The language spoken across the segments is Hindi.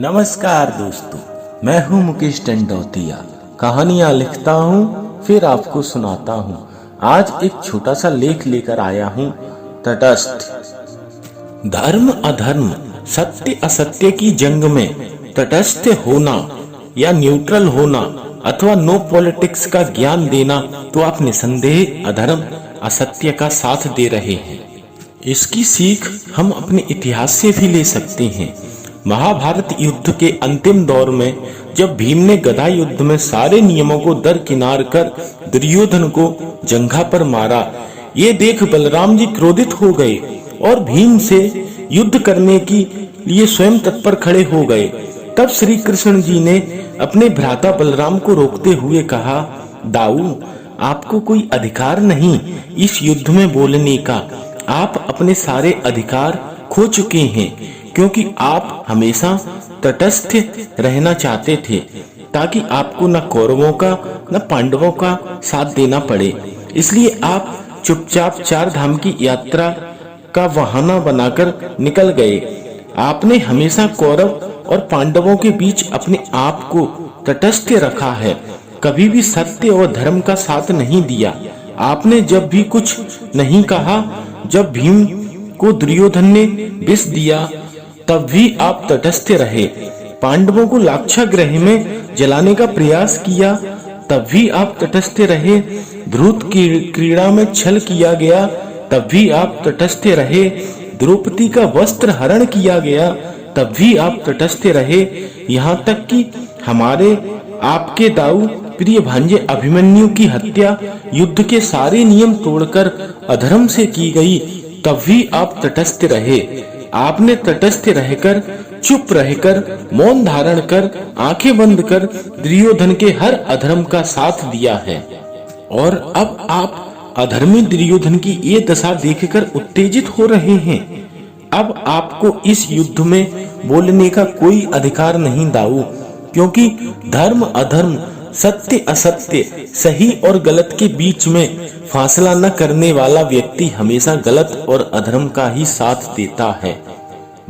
नमस्कार दोस्तों, मैं हूं मुकेश टंडौतिया। कहानियां लिखता हूं, फिर आपको सुनाता हूं। आज एक छोटा सा लेख लेकर आया हूं, तटस्थ। धर्म अधर्म, सत्य असत्य की जंग में तटस्थ होना या न्यूट्रल होना अथवा नो पॉलिटिक्स का ज्ञान देना तो आप निसंदेह अधर्म असत्य का साथ दे रहे हैं। इसकी सीख हम अपने इतिहास से भी ले सकते हैं। महाभारत युद्ध के अंतिम दौर में जब भीम ने गदा युद्ध में सारे नियमों को दरकिनार कर दुर्योधन को जंघा पर मारा, ये देख बलराम जी क्रोधित हो गए और भीम से युद्ध करने के लिए स्वयं तत्पर खड़े हो गए। तब श्री कृष्ण जी ने अपने भ्राता बलराम को रोकते हुए कहा, दाऊ, आपको कोई अधिकार नहीं इस युद्ध में बोलने का। आप अपने सारे अधिकार खो चुके हैं, क्योंकि आप हमेशा तटस्थ रहना चाहते थे ताकि आपको न कौरवों का न पांडवों का साथ देना पड़े। इसलिए आप चुपचाप चार धाम की यात्रा का बहाना बनाकर निकल गए। आपने हमेशा कौरव और पांडवों के बीच अपने आप को तटस्थ रखा है, कभी भी सत्य और धर्म का साथ नहीं दिया। आपने जब भी कुछ नहीं कहा, जब भीम को दुर्योधन ने विष दिया तब भी आप तटस्थ रहे। पांडवों को लाक्षागृह में जलाने का प्रयास किया तब भी आप तटस्थ रहे। ध्रुव की क्रीड़ा में छल किया गया तब भी आप तटस्थ रहे। द्रौपदी का वस्त्र हरण किया गया तब भी आप तटस्थ रहे। यहाँ तक कि हमारे आपके दाऊ प्रिय भांजे अभिमन्यु की हत्या युद्ध के सारे नियम तोड़कर अधर्म से की गई, तब भी आप तटस्थ रहे। आपने तटस्थ रहकर, चुप रहकर, मौन धारण कर, आंखें बंद कर दुर्योधन के हर अधर्म का साथ दिया है। और अब आप अधर्मी दुर्योधन की ये दशा देखकर उत्तेजित हो रहे हैं। अब आपको इस युद्ध में बोलने का कोई अधिकार नहीं दाऊ, क्योंकि धर्म अधर्म, सत्य असत्य, सही और गलत के बीच में फासला न करने वाला व्यक्ति हमेशा गलत और अधर्म का ही साथ देता है।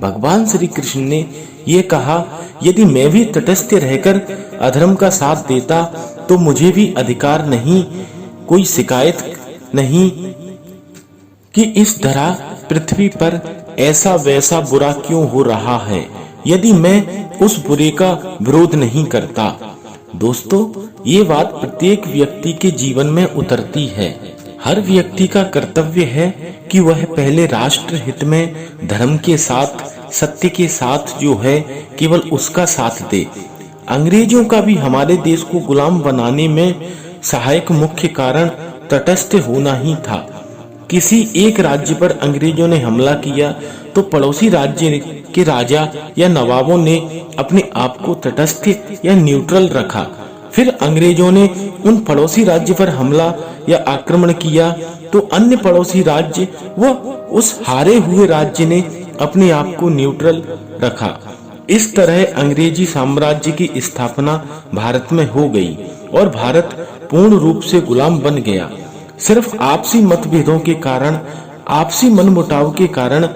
भगवान श्री कृष्ण ने ये कहा, यदि मैं भी तटस्थ रहकर अधर्म का साथ देता तो मुझे भी अधिकार नहीं, कोई शिकायत नहीं कि इस धरा पृथ्वी पर ऐसा वैसा बुरा क्यों हो रहा है, यदि मैं उस बुरे का विरोध नहीं करता। दोस्तों, ये बात प्रत्येक व्यक्ति के जीवन में उतरती है। हर व्यक्ति का कर्तव्य है कि वह पहले राष्ट्र हित में धर्म के साथ, सत्य के साथ जो है केवल उसका साथ दे। अंग्रेजों का भी हमारे देश को गुलाम बनाने में सहायक मुख्य कारण तटस्थ होना ही था। किसी एक राज्य पर अंग्रेजों ने हमला किया तो पड़ोसी राज्य के राजा या नवाबों ने अपने आप को तटस्थ या न्यूट्रल रखा। फिर अंग्रेजों ने उन पड़ोसी राज्य पर हमला या आक्रमण किया तो अन्य पड़ोसी राज्य व उस हारे हुए राज्य ने अपने आप को न्यूट्रल रखा। इस तरह अंग्रेजी साम्राज्य की स्थापना भारत में हो गई और भारत पूर्ण रूप से गुलाम बन गया। सिर्फ आपसी मतभेदों के कारण, आपसी मनमुटाव के कारण,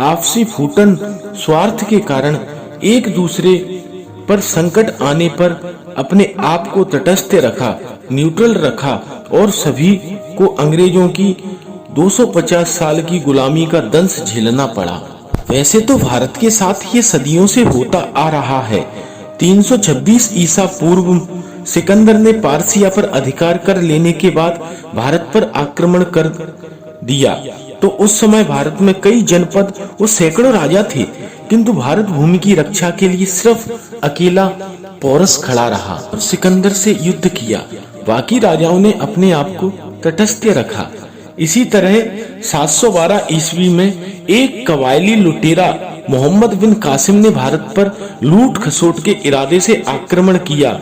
आपसी फूटन, स्वार्थ के कारण, एक दूसरे पर संकट आने पर अपने आप को तटस्थ रखा, न्यूट्रल रखा और सभी को अंग्रेजों की 250 साल की गुलामी का दंश झेलना पड़ा। वैसे तो भारत के साथ ये सदियों से होता आ रहा है। 326 ईसा पूर्व सिकंदर ने पारसिया पर अधिकार कर लेने के बाद भारत पर आक्रमण कर दिया तो उस समय भारत में कई जनपद और सैकड़ों राजा थे, किंतु भारत भूमि की रक्षा के लिए सिर्फ अकेला पोरस खड़ा रहा और सिकंदर से युद्ध किया। बाकी राजाओं ने अपने आप को तटस्थ रखा। इसी तरह 712 ईस्वी में एक कबायली लुटेरा मोहम्मद बिन कासिम ने भारत पर लूट खसोट के इरादे से आक्रमण किया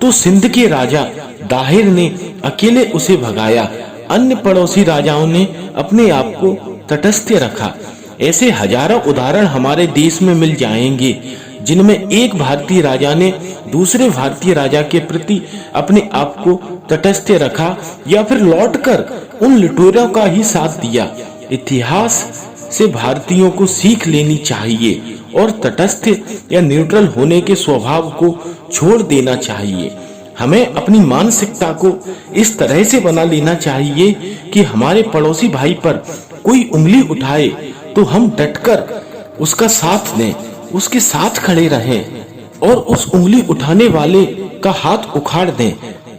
तो सिंध के राजा दाहिर ने अकेले उसे भगाया। अन्य पड़ोसी राजाओं ने अपने आप को तटस्थ रखा। ऐसे हजारों उदाहरण हमारे देश में मिल जाएंगे जिनमें एक भारतीय राजा ने दूसरे भारतीय राजा के प्रति अपने आप को तटस्थ रखा या फिर लौटकर उन लुटेरों का ही साथ दिया। इतिहास से भारतीयों को सीख लेनी चाहिए और तटस्थ या न्यूट्रल होने के स्वभाव को छोड़ देना चाहिए। हमें अपनी मानसिकता को इस तरह से बना लेना चाहिए कि हमारे पड़ोसी भाई पर कोई उंगली उठाए तो हम डटकर उसका साथ दें, उसके साथ खड़े रहें और उस उंगली उठाने वाले का हाथ उखाड़ दें।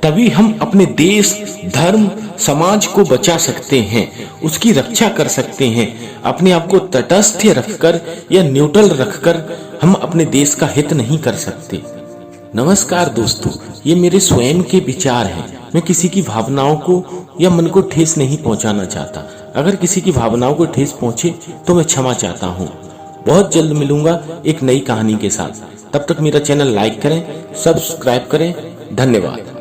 तभी हम अपने देश, धर्म, समाज को बचा सकते हैं, उसकी रक्षा कर सकते हैं। अपने आप को तटस्थ रखकर या न्यूट्रल रखकर हम अपने देश का हित नहीं कर सकते। नमस्कार दोस्तों, ये मेरे स्वयं के विचार हैं। मैं किसी की भावनाओं को या मन को ठेस नहीं पहुंचाना चाहता। अगर किसी की भावनाओं को ठेस पहुंचे तो मैं क्षमा चाहता हूं। बहुत जल्द मिलूंगा एक नई कहानी के साथ। तब तक मेरा चैनल लाइक करें, सब्सक्राइब करें। धन्यवाद।